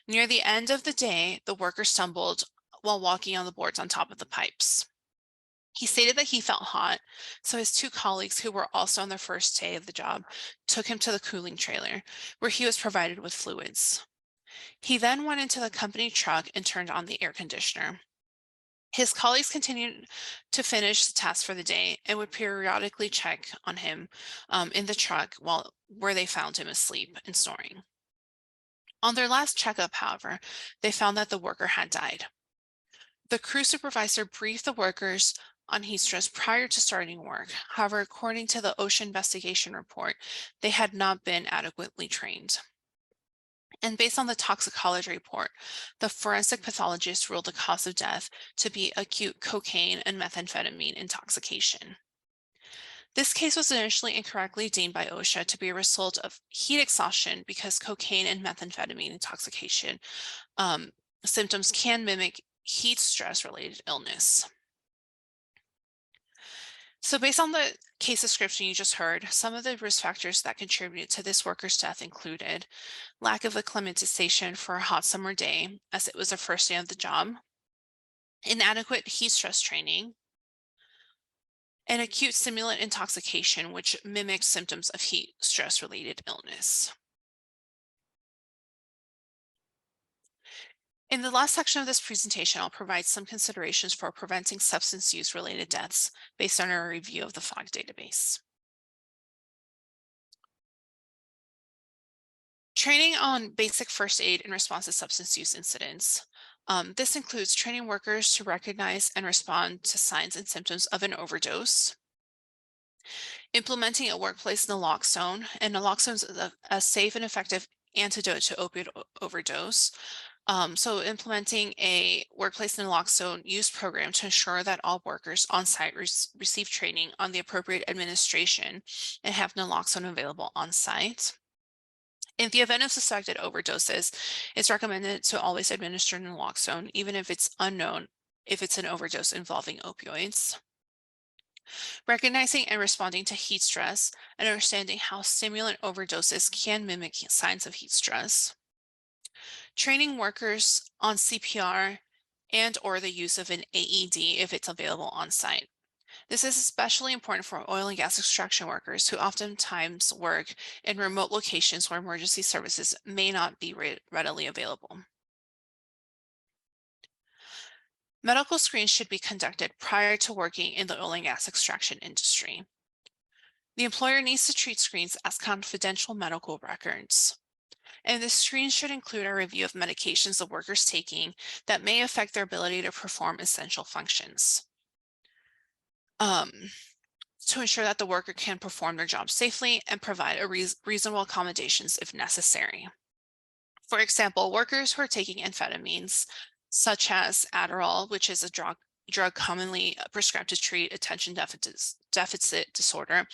Near the end of the day, the worker stumbled while walking on the boards on top of the pipes. He stated that he felt hot, so his 2 colleagues who were also on their first day of the job took him to the cooling trailer, where he was provided with fluids. He then went into the company truck and turned on the air conditioner. His colleagues continued to finish the task for the day and would periodically check on him in the truck where they found him asleep and snoring. On their last checkup, however, they found that the worker had died. The crew supervisor briefed the workers on heat stress prior to starting work. However, according to the OSHA investigation report, they had not been adequately trained. And based on the toxicology report, the forensic pathologist ruled the cause of death to be acute cocaine and methamphetamine intoxication. This case was initially incorrectly deemed by OSHA to be a result of heat exhaustion because cocaine and methamphetamine intoxication symptoms can mimic heat stress related illness. So based on the case description you just heard, some of the risk factors that contributed to this worker's death included lack of acclimatization for a hot summer day, as it was the first day of the job, inadequate heat stress training, and acute stimulant intoxication, which mimics symptoms of heat stress related illness. In the last section of this presentation, I'll provide some considerations for preventing substance use related deaths based on our review of the FOG database. Training on basic first aid in response to substance use incidents. This includes training workers to recognize and respond to signs and symptoms of an overdose. Implementing a workplace naloxone, and naloxone is a safe and effective antidote to opioid overdose. So implementing a workplace naloxone use program to ensure that all workers on site receive training on the appropriate administration and have naloxone available on site. In the event of suspected overdoses, it's recommended to always administer naloxone, even if it's unknown if it's an overdose involving opioids. Recognizing and responding to heat stress and understanding how stimulant overdoses can mimic signs of heat stress. Training workers on CPR and or the use of an AED if it's available on site. This is especially important for oil and gas extraction workers who oftentimes work in remote locations where emergency services may not be readily available. Medical screens should be conducted prior to working in the oil and gas extraction industry. The employer needs to treat screens as confidential medical records. And this screen should include a review of medications the worker's taking that may affect their ability to perform essential functions. To ensure that the worker can perform their job safely and provide reasonable accommodations if necessary. For example, workers who are taking amphetamines, such as Adderall, which is a drug commonly prescribed to treat attention deficit disorder,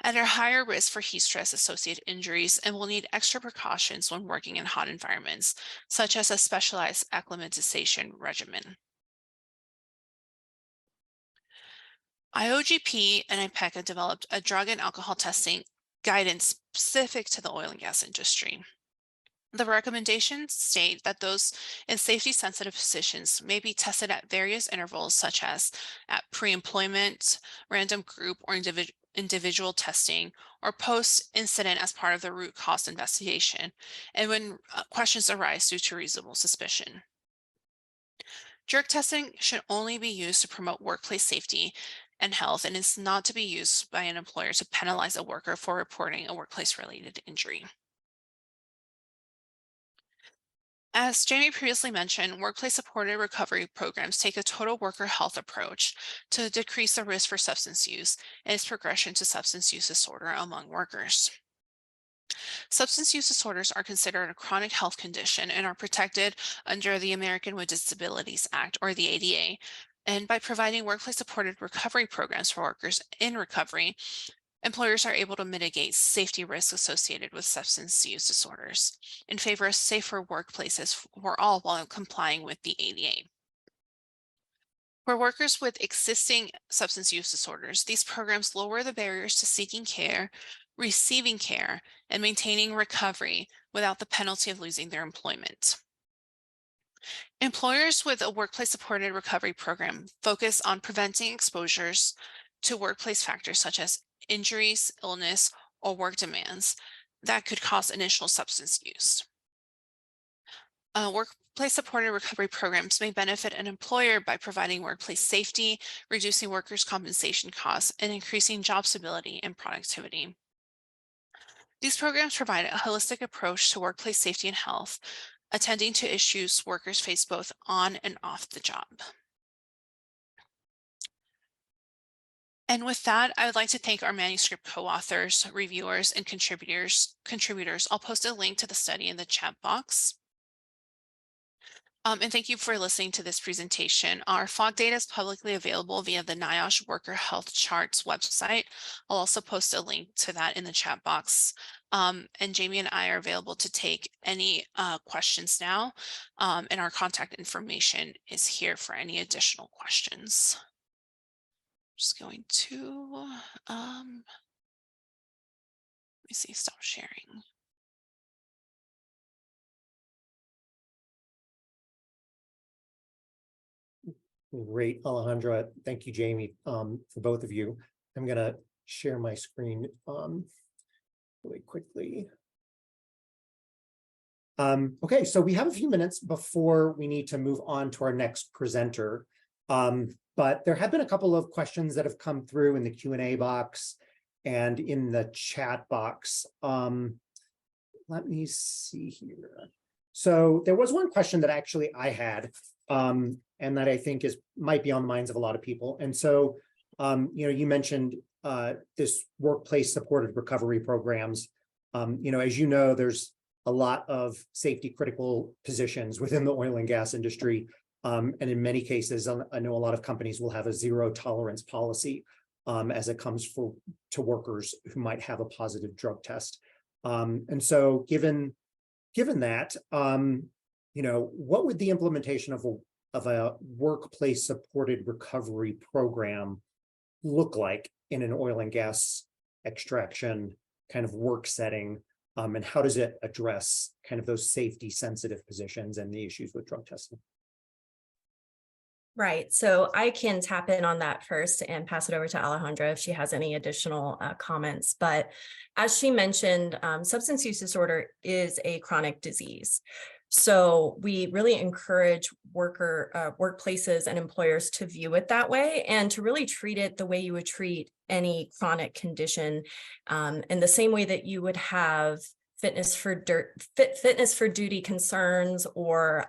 and are higher risk for heat stress associated injuries and will need extra precautions when working in hot environments, such as a specialized acclimatization regimen. IOGP and IPECA developed a drug and alcohol testing guidance specific to the oil and gas industry. The recommendations state that those in safety-sensitive positions may be tested at various intervals, such as at pre-employment, random group or individual testing, or post-incident as part of the root cause investigation, and when questions arise due to reasonable suspicion. Drug testing should only be used to promote workplace safety and health, and is not to be used by an employer to penalize a worker for reporting a workplace-related injury. As Jamie previously mentioned, workplace supported recovery programs take a total worker health approach to decrease the risk for substance use and its progression to substance use disorder among workers. Substance use disorders are considered a chronic health condition and are protected under the American with Disabilities Act, or the ADA. And by providing workplace supported recovery programs for workers in recovery, employers are able to mitigate safety risks associated with substance use disorders in favor of safer workplaces for all while complying with the ADA. For workers with existing substance use disorders, these programs lower the barriers to seeking care, receiving care, and maintaining recovery without the penalty of losing their employment. Employers with a workplace supported recovery program focus on preventing exposures to workplace factors such as injuries, illness, or work demands that could cause initial substance use. Workplace supported recovery programs may benefit an employer by providing workplace safety, reducing workers' compensation costs, and increasing job stability and productivity. These programs provide a holistic approach to workplace safety and health, attending to issues workers face both on and off the job. And with that, I would like to thank our manuscript co-authors, reviewers, and contributors. I'll post a link to the study in the chat box. And thank you for listening to this presentation. Our FOG data is publicly available via the NIOSH Worker Health Charts website. I'll also post a link to that in the chat box. And Jamie and I are available to take any questions now. And our contact information is here for any additional questions. Just going to, let me see, stop sharing. Great, Alejandra. Thank you, Jamie, for both of you. I'm going to share my screen really quickly. Okay, so we have a few minutes before we need to move on to our next presenter. But there have been a couple of questions that have come through in the Q&A box and in the chat box. Let me see here. So there was one question that actually I had, and that I think might be on the minds of a lot of people. And so, you mentioned this workplace supported recovery programs. As you know, there's a lot of safety critical positions within the oil and gas industry. And in many cases, I know a lot of companies will have a zero tolerance policy as it comes to workers who might have a positive drug test. And so given that, what would the implementation of a workplace supported recovery program look like in an oil and gas extraction kind of work setting? And how does it address kind of those safety sensitive positions and the issues with drug testing? Right. So I can tap in on that first and pass it over to Alejandra if she has any additional comments. But as she mentioned, substance use disorder is a chronic disease. So we really encourage workplaces and employers to view it that way and to really treat it the way you would treat any chronic condition, in the same way that you would have fitness for duty concerns or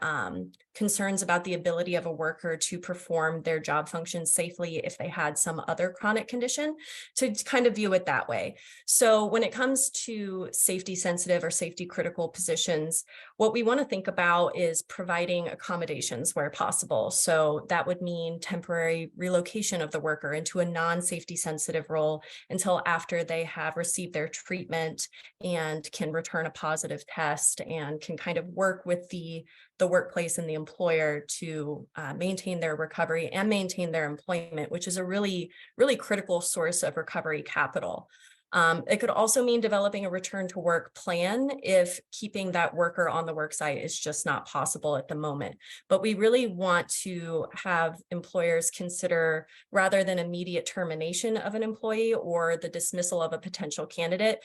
concerns about the ability of a worker to perform their job functions safely if they had some other chronic condition, to kind of view it that way. So when it comes to safety sensitive or safety critical positions, what we want to think about is providing accommodations where possible. So that would mean temporary relocation of the worker into a non-safety sensitive role until after they have received their treatment and can return a positive test and can kind of work with the workplace and the employer to maintain their recovery and maintain their employment, which is a really, really critical source of recovery capital. It could also mean developing a return to work plan if keeping that worker on the work site is just not possible at the moment. But we really want to have employers consider, rather than immediate termination of an employee or the dismissal of a potential candidate,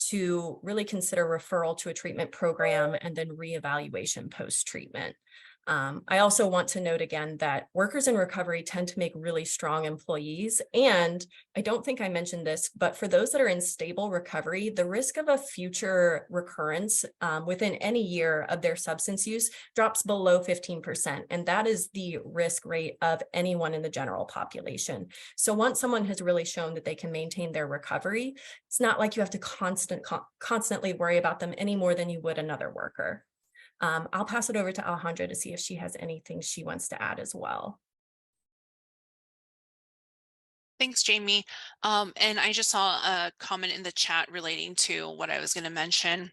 to really consider referral to a treatment program and then reevaluation post-treatment. I also want to note again that workers in recovery tend to make really strong employees. And I don't think I mentioned this, but for those that are in stable recovery, the risk of a future recurrence within any year of their substance use drops below 15%. And that is the risk rate of anyone in the general population. So once someone has really shown that they can maintain their recovery, it's not like you have to constantly worry about them any more than you would another worker. I'll pass it over to Alejandra to see if she has anything she wants to add as well. Thanks, Jamie. And I just saw a comment in the chat relating to what I was going to mention.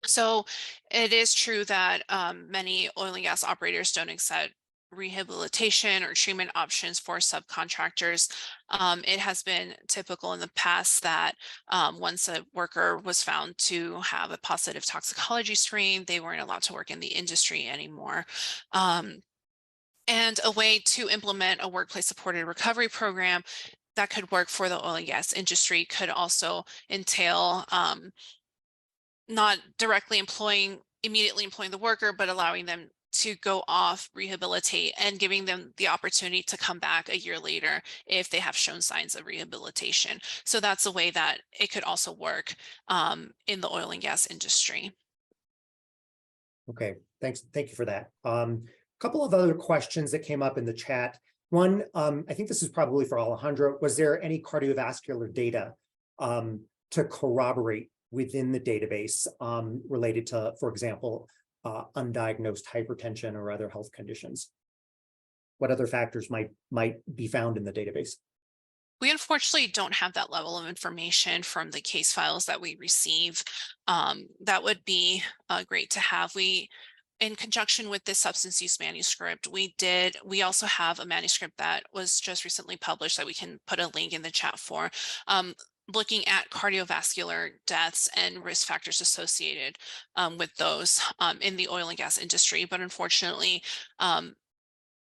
So it is true that many oil and gas operators don't accept rehabilitation or treatment options for subcontractors. It has been typical in the past that once a worker was found to have a positive toxicology screen, they weren't allowed to work in the industry anymore. And a way to implement a workplace supported recovery program that could work for the oil and gas industry could also entail not directly immediately employing the worker, but allowing them to go off, rehabilitate, and giving them the opportunity to come back a year later if they have shown signs of rehabilitation. So that's a way that it could also work in the oil and gas industry. Okay, thanks. Thank you for that. Couple of other questions that came up in the chat. One, I think this is probably for Alejandra. Was there any cardiovascular data to corroborate within the database related to, for example, undiagnosed hypertension or other health conditions? What other factors might be found in the database? We unfortunately don't have that level of information from the case files that we receive. That would be great to have. In conjunction with this substance use manuscript, we also have a manuscript that was just recently published that we can put a link in the chat for, looking at cardiovascular deaths and risk factors associated with those in the oil and gas industry. But unfortunately,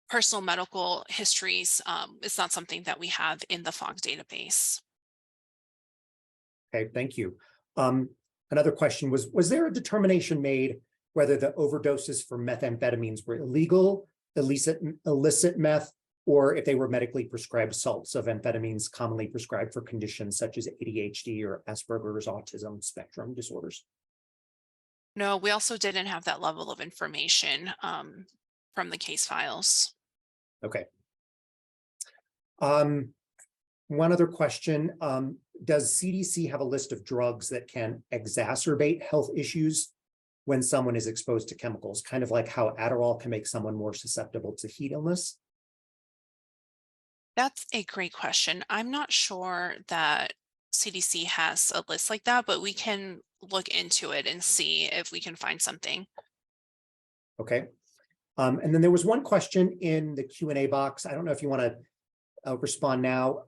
personal medical histories is not something that we have in the FOG database. Okay, thank you. Another question was there a determination made whether the overdoses for methamphetamines were illegal, illicit meth, or if they were medically prescribed salts of amphetamines commonly prescribed for conditions such as ADHD or Asperger's autism spectrum disorders? No, we also didn't have that level of information from the case files. Okay. One other question, does CDC have a list of drugs that can exacerbate health issues when someone is exposed to chemicals, kind of like how Adderall can make someone more susceptible to heat illness? That's a great question. I'm not sure that CDC has a list like that, but we can look into it and see if we can find something. Okay. And then there was one question in the Q&A box. I don't know if you want to respond now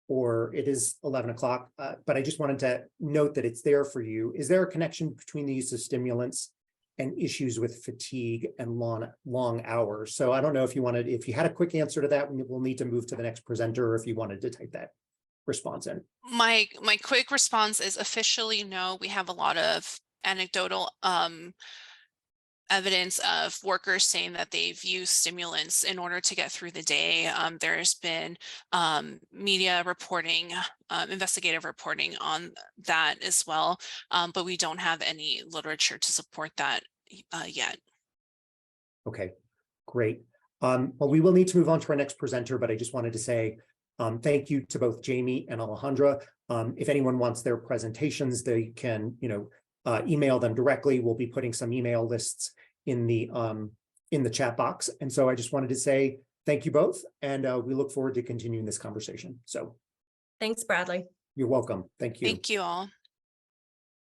or it is 11 o'clock, but I just wanted to note that it's there for you. Is there a connection between the use of stimulants and issues with fatigue and long hours? So I don't know if you had a quick answer to that, we'll need to move to the next presenter, or if you wanted to type that response in. My quick response is officially no. We have a lot of anecdotal evidence of workers saying that they've used stimulants in order to get through the day. There's been media reporting, investigative reporting on that as well, but we don't have any literature to support that yet. Okay, great. Well, we will need to move on to our next presenter, but I just wanted to say thank you to both Jamie and Alejandra. If anyone wants their presentations, they can, email them directly. We'll be putting some email lists in the chat box. And so I just wanted to say thank you both, and we look forward to continuing this conversation. So Thanks, Bradley. you're welcome. Thank you. Thank you all.